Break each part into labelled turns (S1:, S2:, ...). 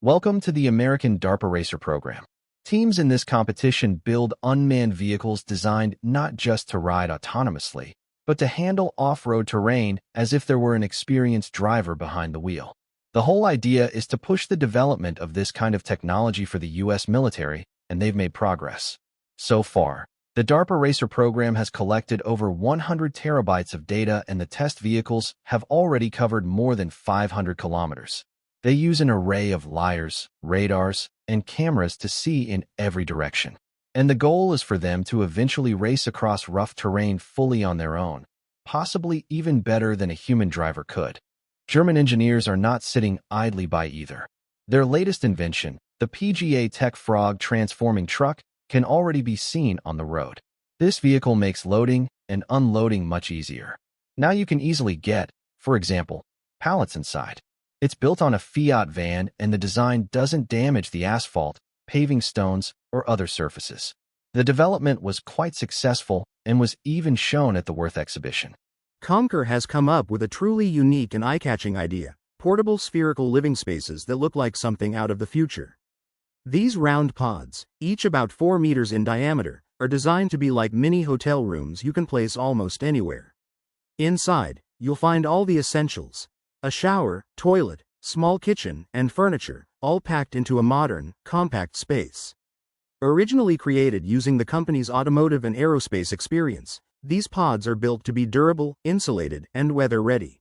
S1: Welcome to the American DARPA Racer program. Teams in this competition build unmanned vehicles designed not just to ride autonomously, but to handle off-road terrain as if there were an experienced driver behind the wheel. The whole idea is to push the development of this kind of technology for the U.S. military, and they've made progress. So far, the DARPA Racer program has collected over 100 terabytes of data, and the test vehicles have already covered more than 500 kilometers. They use an array of lidars, radars, and cameras to see in every direction. And the goal is for them to eventually race across rough terrain fully on their own, possibly even better than a human driver could. German engineers are not sitting idly by either. Their latest invention, the PGA Tech Frog transforming truck, can already be seen on the road. This vehicle makes loading and unloading much easier. Now you can easily get, for example, pallets inside. It's built on a Fiat van, and the design doesn't damage the asphalt, paving stones, or other surfaces. The development was quite successful and was even shown at the Worth exhibition.
S2: Concur has come up with a truly unique and eye-catching idea: portable spherical living spaces that look like something out of the future. These round pods, each about 4 meters in diameter, are designed to be like mini hotel rooms you can place almost anywhere. Inside, you'll find all the essentials: a shower, toilet, small kitchen, and furniture, all packed into a modern, compact space. Originally created using the company's automotive and aerospace experience, these pods are built to be durable, insulated, and weather-ready.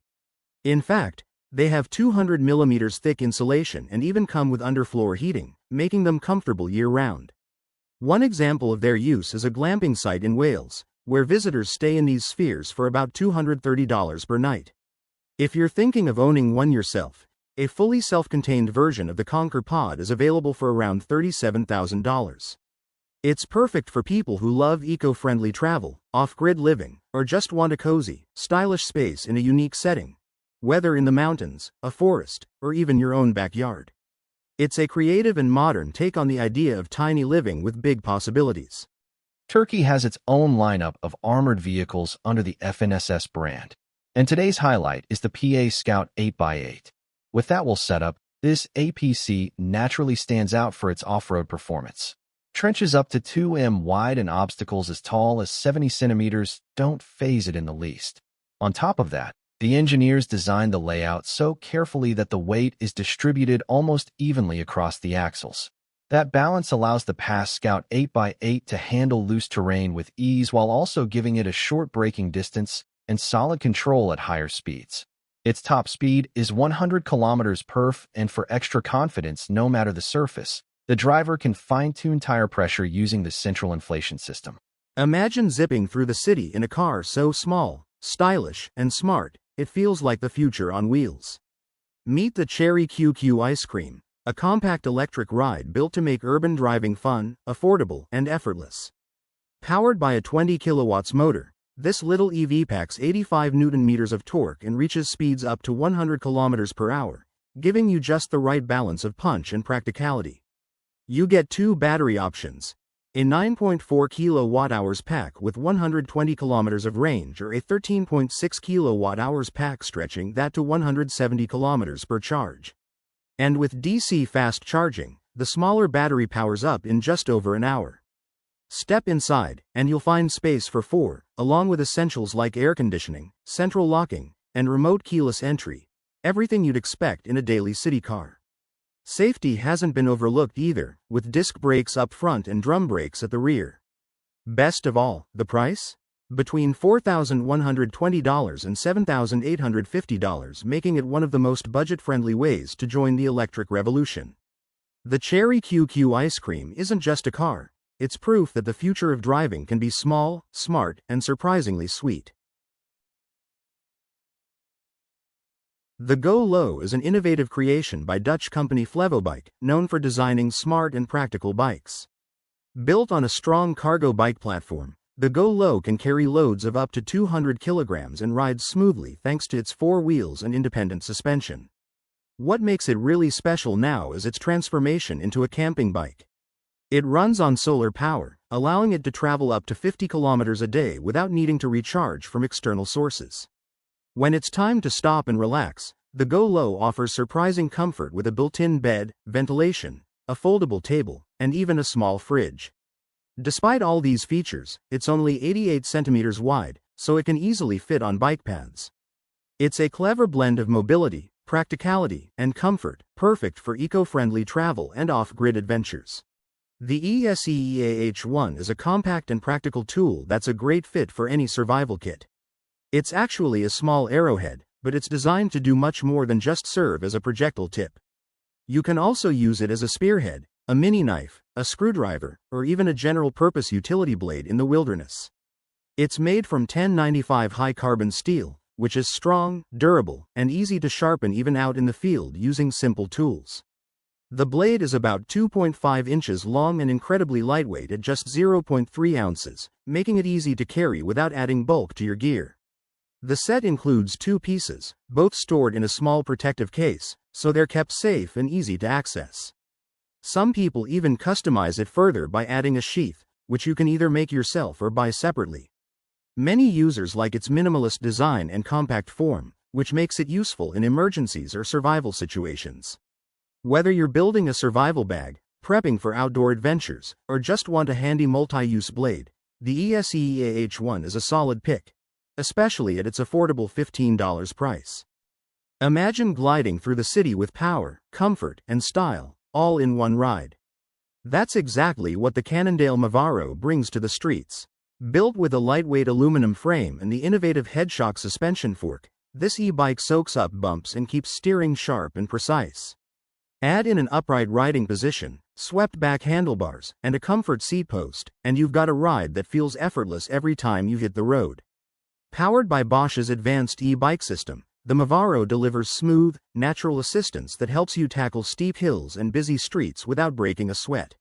S2: In fact, they have 200 millimeters thick insulation and even come with underfloor heating, making them comfortable year-round. One example of their use is a glamping site in Wales, where visitors stay in these spheres for about $230 per night. If you're thinking of owning one yourself, a fully self-contained version of the Concur Pod is available for around $37,000. It's perfect for people who love eco-friendly travel, off-grid living, or just want a cozy, stylish space in a unique setting, whether in the mountains, a forest, or even your own backyard. It's a creative and modern take on the idea of tiny living with big possibilities.
S1: Turkey has its own lineup of armored vehicles under the FNSS brand, and today's highlight is the PA Scout 8x8. With that well set up, this APC naturally stands out for its off-road performance. Trenches up to 2 m wide and obstacles as tall as 70 centimeters don't faze it in the least. On top of that, the engineers designed the layout so carefully that the weight is distributed almost evenly across the axles. That balance allows the PAS Scout 8x8 to handle loose terrain with ease while also giving it a short braking distance and solid control at higher speeds. Its top speed is 100 kilometers per h, and for extra confidence no matter the surface, the driver can fine-tune tire pressure using the central inflation system.
S2: Imagine zipping through the city in a car so small, stylish, and smart, it feels like the future on wheels. Meet the Cherry QQ Ice Cream, a compact electric ride built to make urban driving fun, affordable, and effortless. Powered by a 20 kilowatts motor, this little EV packs 85 Newton-meters of torque and reaches speeds up to 100 kilometers per hour, giving you just the right balance of punch and practicality. You get 2 battery options: a 9.4 kilowatt-hours pack with 120 kilometers of range, or a 13.6 kilowatt-hours pack stretching that to 170 kilometers per charge. And with DC fast charging, the smaller battery powers up in just over an hour. Step inside, and you'll find space for 4, along with essentials like air conditioning, central locking, and remote keyless entry, everything you'd expect in a daily city car. Safety hasn't been overlooked either, with disc brakes up front and drum brakes at the rear. Best of all, the price? Between $4,120 and $7,850, making it one of the most budget-friendly ways to join the electric revolution. The Cherry QQ Ice Cream isn't just a car, it's proof that the future of driving can be small, smart, and surprisingly sweet. The Go Low is an innovative creation by Dutch company Flevobike, known for designing smart and practical bikes. Built on a strong cargo bike platform, the Go Low can carry loads of up to 200 kilograms and rides smoothly thanks to its 4 wheels and independent suspension. What makes it really special now is its transformation into a camping bike. It runs on solar power, allowing it to travel up to 50 kilometers a day without needing to recharge from external sources. When it's time to stop and relax, The Go Low offers surprising comfort with a built-in bed, ventilation, a foldable table, and even a small fridge. Despite all these features, it's only 88 centimeters wide, so it can easily fit on bike paths. It's a clever blend of mobility, practicality, and comfort, perfect for eco-friendly travel and off-grid adventures. The ESEEAH1 is a compact and practical tool that's a great fit for any survival kit. It's actually a small arrowhead, but it's designed to do much more than just serve as a projectile tip. You can also use it as a spearhead, a mini knife, a screwdriver, or even a general-purpose utility blade in the wilderness. It's made from 1095 high-carbon steel, which is strong, durable, and easy to sharpen even out in the field using simple tools. The blade is about 2.5 inches long and incredibly lightweight at just 0.3 ounces, making it easy to carry without adding bulk to your gear. The set includes 2 pieces, both stored in a small protective case, so they're kept safe and easy to access. Some people even customize it further by adding a sheath, which you can either make yourself or buy separately. Many users like its minimalist design and compact form, which makes it useful in emergencies or survival situations. Whether you're building a survival bag, prepping for outdoor adventures, or just want a handy multi-use blade, the ESEEAH1 is a solid pick, especially at its affordable $15 price. Imagine gliding through the city with power, comfort, and style, all in one ride. That's exactly what the Cannondale Movaro brings to the streets. Built with a lightweight aluminum frame and the innovative headshock suspension fork, this e-bike soaks up bumps and keeps steering sharp and precise. Add in an upright riding position, swept-back handlebars, and a comfort seat post, and you've got a ride that feels effortless every time you hit the road. Powered by Bosch's advanced e-bike system, the Movaro delivers smooth, natural assistance that helps you tackle steep hills and busy streets without breaking a sweat.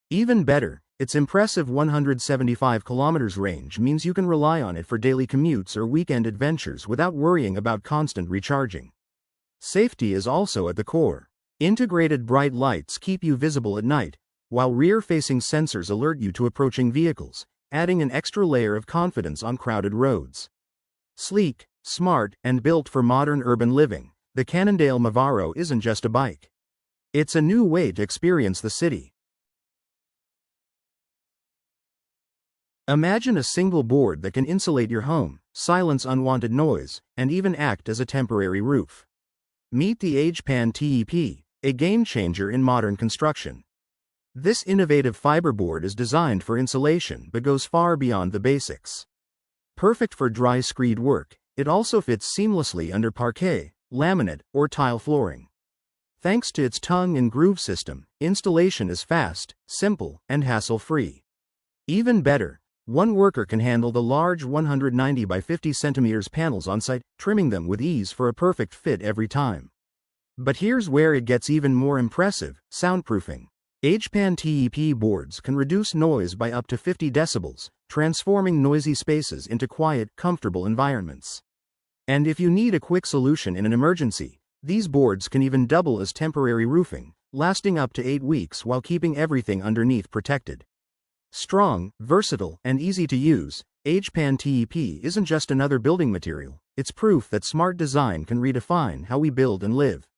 S2: Even better, its impressive 175 kilometers range means you can rely on it for daily commutes or weekend adventures without worrying about constant recharging. Safety is also at the core. Integrated bright lights keep you visible at night, while rear-facing sensors alert you to approaching vehicles, adding an extra layer of confidence on crowded roads. Sleek, smart, and built for modern urban living, the Cannondale Movaro isn't just a bike. It's a new way to experience the city. Imagine a single board that can insulate your home, silence unwanted noise, and even act as a temporary roof. Meet the Agepan TEP, a game-changer in modern construction. This innovative fiberboard is designed for insulation but goes far beyond the basics. Perfect for dry screed work, it also fits seamlessly under parquet, laminate, or tile flooring. Thanks to its tongue and groove system, installation is fast, simple, and hassle-free. Even better, one worker can handle the large 190 by 50 centimeters panels on site, trimming them with ease for a perfect fit every time. But here's where it gets even more impressive: soundproofing. Agepan TEP boards can reduce noise by up to 50 decibels, transforming noisy spaces into quiet, comfortable environments. And if you need a quick solution in an emergency, these boards can even double as temporary roofing, lasting up to 8 weeks while keeping everything underneath protected. Strong, versatile, and easy to use, Agepan TEP isn't just another building material, it's proof that smart design can redefine how we build and live.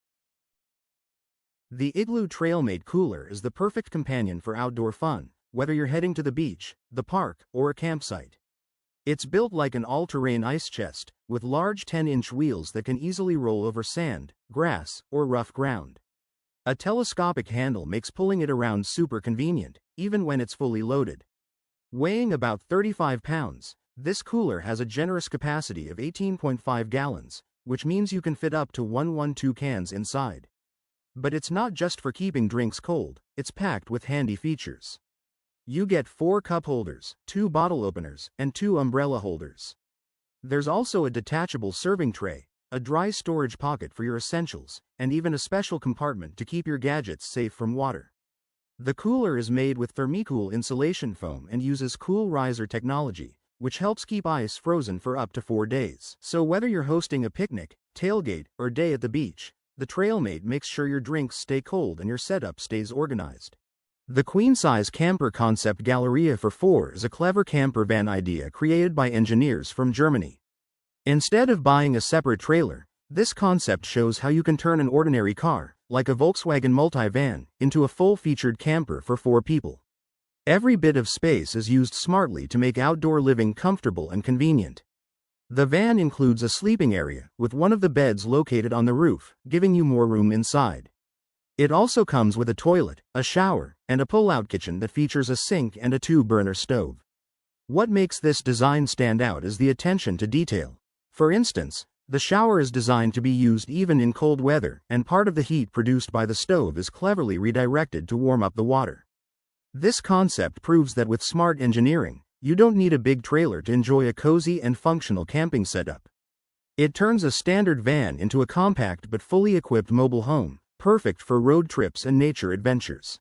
S2: The Igloo Trailmate Cooler is the perfect companion for outdoor fun, whether you're heading to the beach, the park, or a campsite. It's built like an all-terrain ice chest, with large 10-inch wheels that can easily roll over sand, grass, or rough ground. A telescopic handle makes pulling it around super convenient, even when it's fully loaded. Weighing about 35 pounds, this cooler has a generous capacity of 18.5 gallons, which means you can fit up to 112 cans inside. But it's not just for keeping drinks cold, it's packed with handy features. You get 4 cup holders, 2 bottle openers, and 2 umbrella holders. There's also a detachable serving tray, a dry storage pocket for your essentials, and even a special compartment to keep your gadgets safe from water. The cooler is made with Thermocool insulation foam and uses Cool Riser technology, which helps keep ice frozen for up to 4 days. So whether you're hosting a picnic, tailgate, or day at the beach, the Trailmate makes sure your drinks stay cold and your setup stays organized. The queen-size camper concept Galleria for 4 is a clever camper van idea created by engineers from Germany. Instead of buying a separate trailer, This concept shows how you can turn an ordinary car, like a Volkswagen multivan, into a full-featured camper for 4 people. Every bit of space is used smartly to make outdoor living comfortable and convenient. The van includes a sleeping area, with one of the beds located on the roof, giving you more room inside. It also comes with a toilet, a shower, and a pull-out kitchen that features a sink and a 2-burner stove. What makes this design stand out is the attention to detail. For instance, the shower is designed to be used even in cold weather, and part of the heat produced by the stove is cleverly redirected to warm up the water. This concept proves that with smart engineering, you don't need a big trailer to enjoy a cozy and functional camping setup. It turns a standard van into a compact but fully equipped mobile home, perfect for road trips and nature adventures.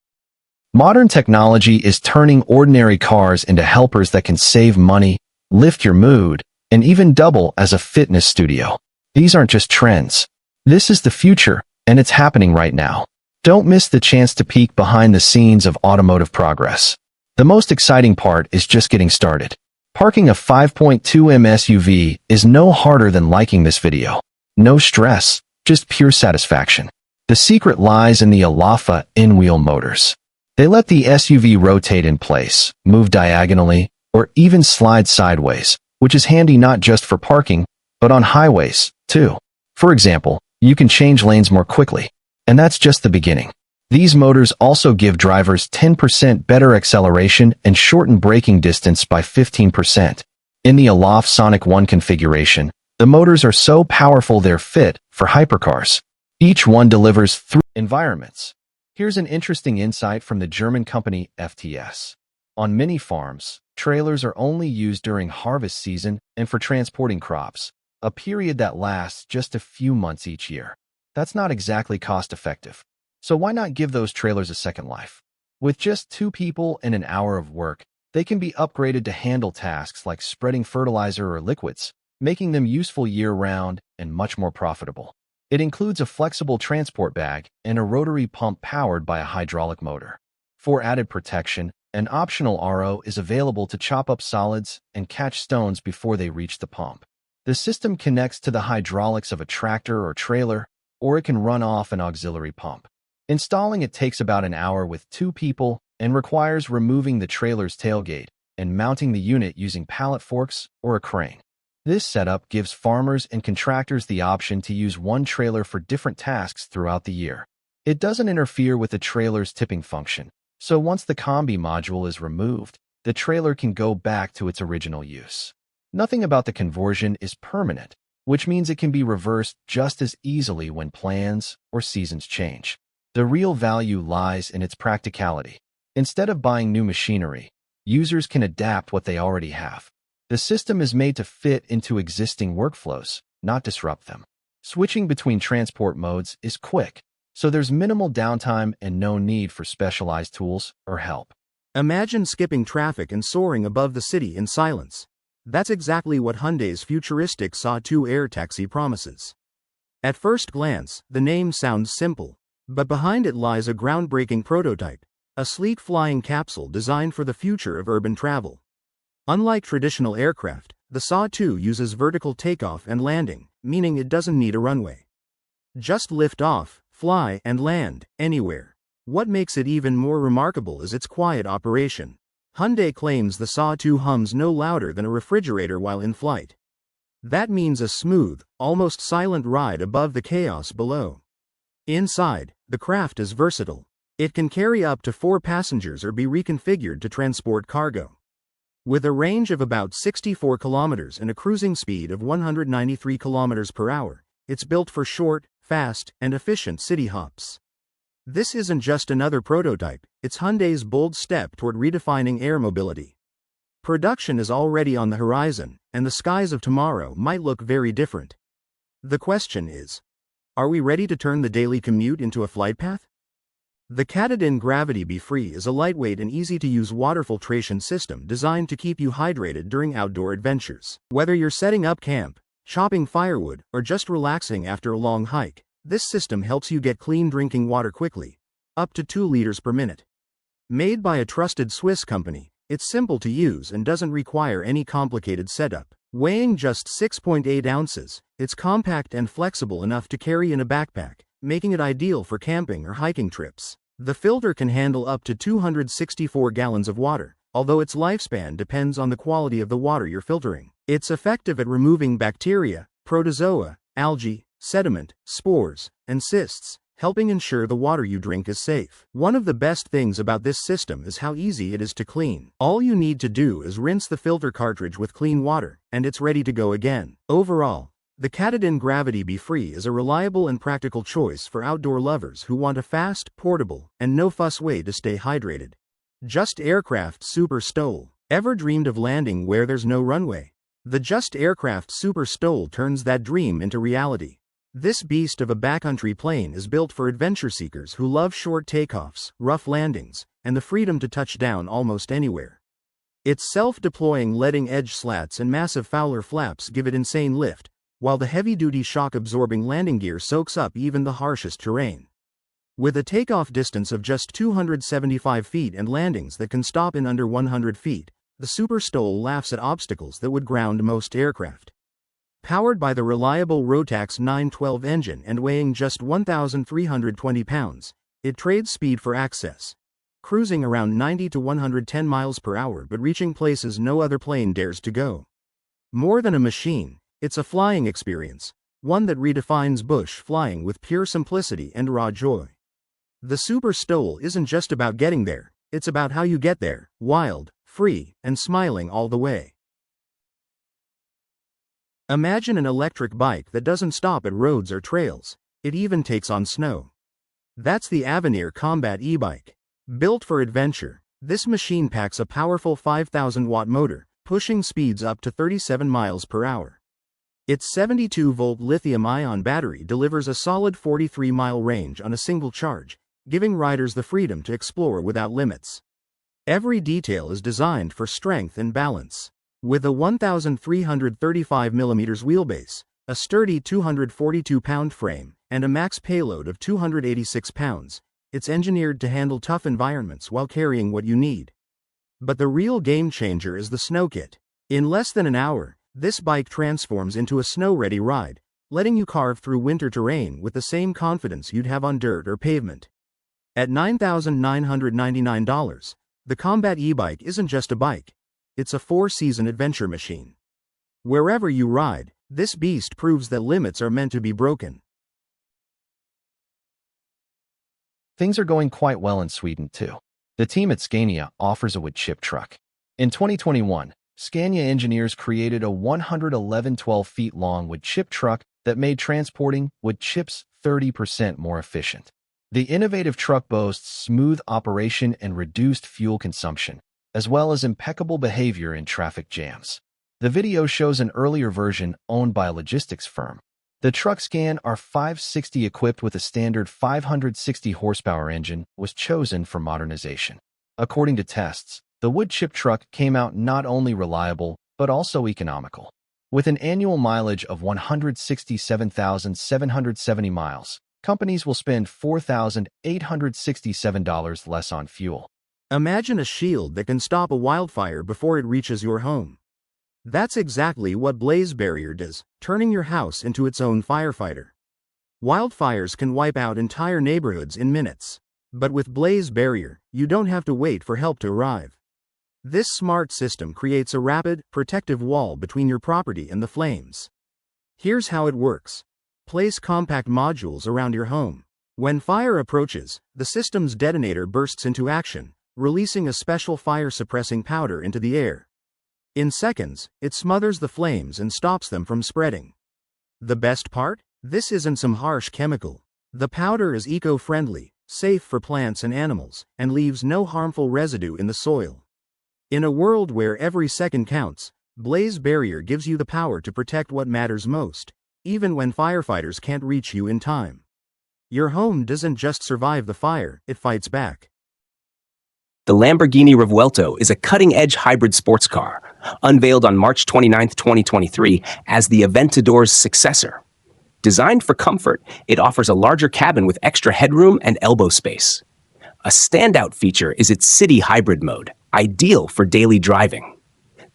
S1: Modern technology is turning ordinary cars into helpers that can save money, lift your mood, and even double as a fitness studio. These aren't just trends. This is the future, and it's happening right now. Don't miss the chance to peek behind the scenes of automotive progress. The most exciting part is just getting started. Parking a 5.2M SUV is no harder than liking this video. No stress, just pure satisfaction. The secret lies in the Alafa in-wheel motors. They let the SUV rotate in place, move diagonally, or even slide sideways, which is handy not just for parking, but on highways, too. For example, you can change lanes more quickly. And that's just the beginning. These motors also give drivers 10% better acceleration and shorten braking distance by 15%. In the Alaf Sonic 1 configuration, the motors are so powerful they're fit for hypercars. Each one delivers 3 environments. Here's an interesting insight from the German company FTS. On many farms, trailers are only used during harvest season and for transporting crops, a period that lasts just a few months each year. That's not exactly cost-effective. So why not give those trailers a second life? With just 2 people and an hour of work, they can be upgraded to handle tasks like spreading fertilizer or liquids, making them useful year-round and much more profitable. It includes a flexible transport bag and a rotary pump powered by a hydraulic motor. For added protection, an optional RO is available to chop up solids and catch stones before they reach the pump. The system connects to the hydraulics of a tractor or trailer, or it can run off an auxiliary pump. Installing it takes about an hour with 2 people and requires removing the trailer's tailgate and mounting the unit using pallet forks or a crane. This setup gives farmers and contractors the option to use one trailer for different tasks throughout the year. It doesn't interfere with the trailer's tipping function, so once the combi module is removed, the trailer can go back to its original use. Nothing about the conversion is permanent, which means it can be reversed just as easily when plans or seasons change. The real value lies in its practicality. Instead of buying new machinery, users can adapt what they already have. The system is made to fit into existing workflows, not disrupt them. Switching between transport modes is quick, so there's minimal downtime and no need for specialized tools or help.
S2: Imagine skipping traffic and soaring above the city in silence. That's exactly what Hyundai's Futuristic SA2 air taxi promises. At first glance, the name sounds simple, but behind it lies a groundbreaking prototype, a sleek flying capsule designed for the future of urban travel. Unlike traditional aircraft, the SA2 uses vertical takeoff and landing, meaning it doesn't need a runway. Just lift off, fly, and land anywhere. What makes it even more remarkable is its quiet operation. Hyundai claims the SA2 hums no louder than a refrigerator while in flight. That means a smooth, almost silent ride above the chaos below. Inside, the craft is versatile. It can carry up to 4 passengers or be reconfigured to transport cargo. With a range of about 64 kilometers and a cruising speed of 193 kilometers per hour, it's built for short, fast, and efficient city hops. This isn't just another prototype, it's Hyundai's bold step toward redefining air mobility. Production is already on the horizon, and the skies of tomorrow might look very different. The question is, are we ready to turn the daily commute into a flight path? The Catamaran Gravity Be Free is a lightweight and easy-to-use water filtration system designed to keep you hydrated during outdoor adventures. Whether you're setting up camp, chopping firewood, or just relaxing after a long hike, this system helps you get clean drinking water quickly, up to 2 liters per minute. Made by a trusted Swiss company, it's simple to use and doesn't require any complicated setup. Weighing just 6.8 ounces, it's compact and flexible enough to carry in a backpack, making it ideal for camping or hiking trips. The filter can handle up to 264 gallons of water, although its lifespan depends on the quality of the water you're filtering. It's effective at removing bacteria, protozoa, algae, sediment, spores, and cysts, helping ensure the water you drink is safe. One of the best things about this system is how easy it is to clean. All you need to do is rinse the filter cartridge with clean water, and it's ready to go again. Overall, the Catamaran Gravity Be-Free is a reliable and practical choice for outdoor lovers who want a fast, portable, and no-fuss way to stay hydrated. Just Aircraft Super Stole. Ever dreamed of landing where there's no runway? The Just Aircraft Super Stole turns that dream into reality. This beast of a backcountry plane is built for adventure seekers who love short takeoffs, rough landings, and the freedom to touch down almost anywhere. Its self-deploying leading-edge slats and massive Fowler flaps give it insane lift, while the heavy-duty shock-absorbing landing gear soaks up even the harshest terrain. With a takeoff distance of just 275 feet and landings that can stop in under 100 feet, the Super Stole laughs at obstacles that would ground most aircraft. Powered by the reliable Rotax 912 engine and weighing just 1,320 pounds, it trades speed for access, cruising around 90 to 110 miles per hour but reaching places no other plane dares to go. More than a machine, it's a flying experience, one that redefines bush flying with pure simplicity and raw joy. The Super Stole isn't just about getting there, it's about how you get there, wild, free, and smiling all the way. Imagine an electric bike that doesn't stop at roads or trails, it even takes on snow. That's the Avenir Combat e-bike. Built for adventure, this machine packs a powerful 5,000-watt motor, pushing speeds up to 37 miles per hour. Its 72-volt lithium-ion battery delivers a solid 43-mile range on a single charge, giving riders the freedom to explore without limits. Every detail is designed for strength and balance. With a 1,335mm wheelbase, a sturdy 242-pound frame, and a max payload of 286 pounds, it's engineered to handle tough environments while carrying what you need. But the real game-changer is the snow kit. In less than an hour, this bike transforms into a snow-ready ride, letting you carve through winter terrain with the same confidence you'd have on dirt or pavement. At $9,999, the Combat e-bike isn't just a bike. It's a four-season adventure machine. Wherever you ride, this beast proves that limits are meant to be broken.
S1: Things are going quite well in Sweden, too. The team at Scania offers a wood chip truck. In 2021, Scania engineers created a 112 feet long wood chip truck that made transporting wood chips 30% more efficient. The innovative truck boasts smooth operation and reduced fuel consumption, as well as impeccable behavior in traffic jams. The video shows an earlier version owned by a logistics firm. The truck Scan R560 equipped with a standard 560 horsepower engine was chosen for modernization. According to tests, the wood chip truck came out not only reliable, but also economical. With an annual mileage of 167,770 miles, companies will spend $4,867 less on fuel.
S2: Imagine a shield that can stop a wildfire before it reaches your home. That's exactly what Blaze Barrier does, turning your house into its own firefighter. Wildfires can wipe out entire neighborhoods in minutes. But with Blaze Barrier, you don't have to wait for help to arrive. This smart system creates a rapid, protective wall between your property and the flames. Here's how it works. Place compact modules around your home. When fire approaches, the system's detonator bursts into action, releasing a special fire-suppressing powder into the air. In seconds, it smothers the flames and stops them from spreading. The best part? This isn't some harsh chemical. The powder is eco-friendly, safe for plants and animals, and leaves no harmful residue in the soil. In a world where every second counts, Blaze Barrier gives you the power to protect what matters most, even when firefighters can't reach you in time. Your home doesn't just survive the fire, it fights back.
S3: The Lamborghini Revuelto is a cutting-edge hybrid sports car, unveiled on March 29, 2023, as the Aventador's successor. Designed for comfort, it offers a larger cabin with extra headroom and elbow space. A standout feature is its city hybrid mode, ideal for daily driving.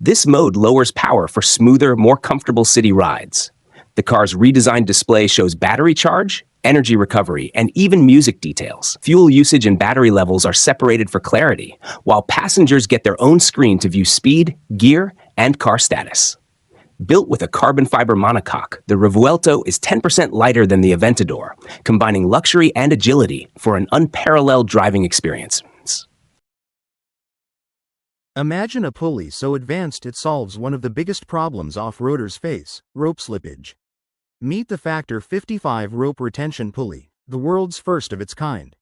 S3: This mode lowers power for smoother, more comfortable city rides. The car's redesigned display shows battery charge, energy recovery, and even music details. Fuel usage and battery levels are separated for clarity, while passengers get their own screen to view speed, gear, and car status. Built with a carbon fiber monocoque, the Revuelto is 10% lighter than the Aventador, combining luxury and agility for an unparalleled driving experience.
S2: Imagine a pulley so advanced it solves one of the biggest problems off-roaders face, rope slippage. Meet the Factor 55 rope retention pulley, the world's first of its kind.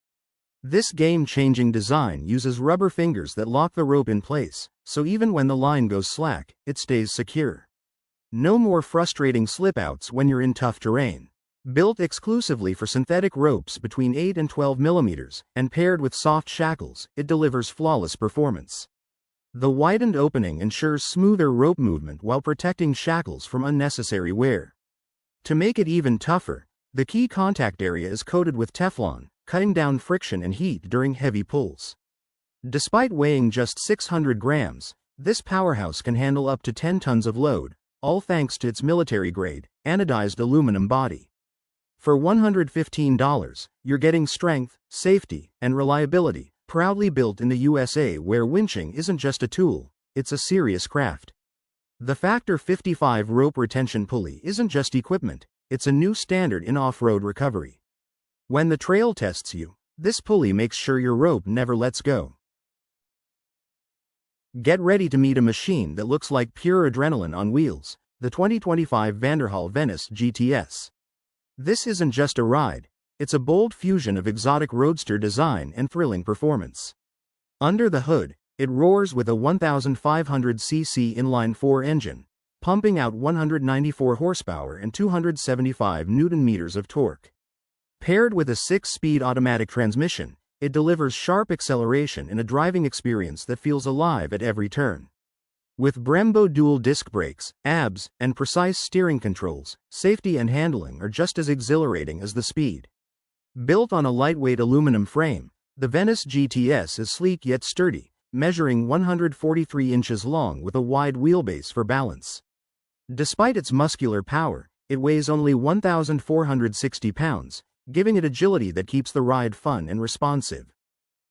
S2: This game-changing design uses rubber fingers that lock the rope in place, so even when the line goes slack, it stays secure. No more frustrating slip-outs when you're in tough terrain. Built exclusively for synthetic ropes between 8 and 12 millimeters, and paired with soft shackles, it delivers flawless performance. The widened opening ensures smoother rope movement while protecting shackles from unnecessary wear. To make it even tougher, the key contact area is coated with Teflon, cutting down friction and heat during heavy pulls. Despite weighing just 600 grams, this powerhouse can handle up to 10 tons of load, all thanks to its military-grade, anodized aluminum body. For $115, you're getting strength, safety, and reliability, proudly built in the USA where winching isn't just a tool, it's a serious craft. The Factor 55 rope retention pulley isn't just equipment, it's a new standard in off-road recovery. When the trail tests you, this pulley makes sure your rope never lets go. Get ready to meet a machine that looks like pure adrenaline on wheels, the 2025 Vanderhaal Venice GTS. This isn't just a ride, it's a bold fusion of exotic roadster design and thrilling performance. Under the hood, it roars with a 1,500cc inline-4 engine, pumping out 194 horsepower and 275 newton-meters of torque. Paired with a 6-speed automatic transmission, it delivers sharp acceleration and a driving experience that feels alive at every turn. With Brembo dual disc brakes, ABS, and precise steering controls, safety and handling are just as exhilarating as the speed. Built on a lightweight aluminum frame, the Venice GTS is sleek yet sturdy, measuring 143 inches long with a wide wheelbase for balance. Despite its muscular power, it weighs only 1,460 pounds, giving it agility that keeps the ride fun and responsive.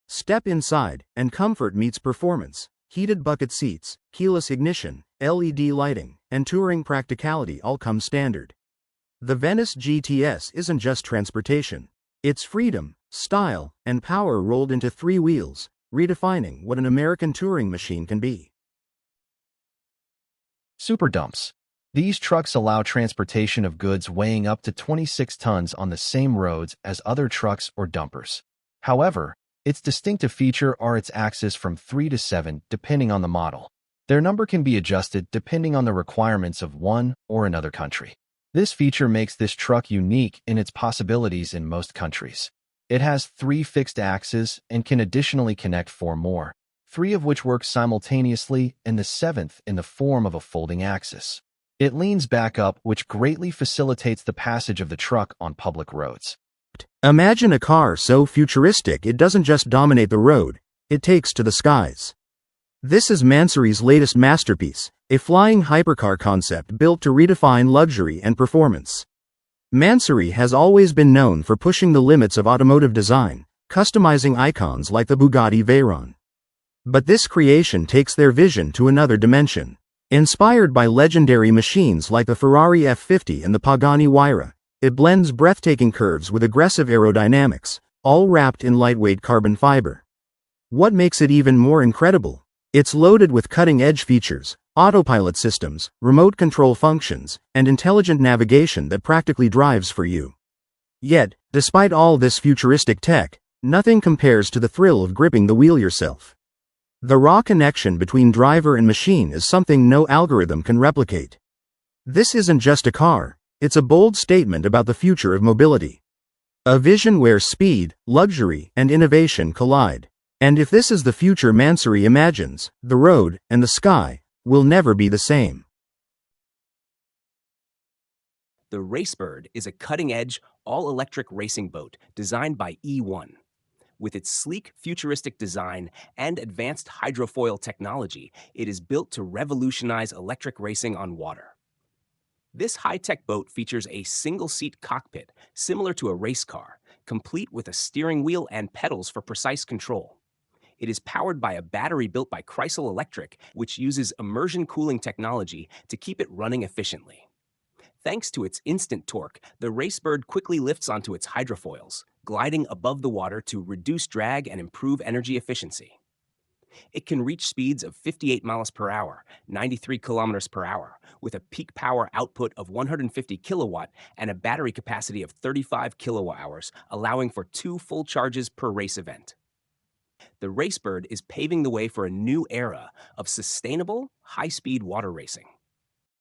S2: Step inside, and comfort meets performance. Heated bucket seats, keyless ignition, LED lighting, and touring practicality all come standard. The Venice GTS isn't just transportation. It's freedom, style, and power rolled into 3 wheels, redefining what an American touring machine can be.
S1: Super dumps. These trucks allow transportation of goods weighing up to 26 tons on the same roads as other trucks or dumpers. However, its distinctive feature are its axes from 3 to 7 depending on the model. Their number can be adjusted depending on the requirements of one or another country. This feature makes this truck unique in its possibilities in most countries. It has 3 fixed axes and can additionally connect 4 more, 3 of which work simultaneously and the 7th in the form of a folding axis. It leans back up, which greatly facilitates the passage of the truck on public roads.
S2: Imagine a car so futuristic it doesn't just dominate the road, it takes to the skies. This is Mansory's latest masterpiece, a flying hypercar concept built to redefine luxury and performance. Mansory has always been known for pushing the limits of automotive design, customizing icons like the Bugatti Veyron. But this creation takes their vision to another dimension. Inspired by legendary machines like the Ferrari F50 and the Pagani Huayra, it blends breathtaking curves with aggressive aerodynamics, all wrapped in lightweight carbon fiber. What makes it even more incredible? It's loaded with cutting-edge features, autopilot systems, remote control functions, and intelligent navigation that practically drives for you. Yet, despite all this futuristic tech, nothing compares to the thrill of gripping the wheel yourself. The raw connection between driver and machine is something no algorithm can replicate. This isn't just a car, it's a bold statement about the future of mobility. A vision where speed, luxury, and innovation collide. And if this is the future Mansory imagines, the road and the sky will never be the same.
S3: The Racebird is a cutting-edge, all-electric racing boat designed by E1. With its sleek, futuristic design and advanced hydrofoil technology, it is built to revolutionize electric racing on water. This high-tech boat features a single-seat cockpit similar to a race car, complete with a steering wheel and pedals for precise control. It is powered by a battery built by Chrysler Electric, which uses immersion cooling technology to keep it running efficiently. Thanks to its instant torque, the Racebird quickly lifts onto its hydrofoils, gliding above the water to reduce drag and improve energy efficiency. It can reach speeds of 58 miles per hour, 93 kilometers per hour, with a peak power output of 150 kilowatt and a battery capacity of 35 kilowatt hours, allowing for 2 full charges per race event. The Racebird is paving the way for a new era of sustainable, high-speed water racing.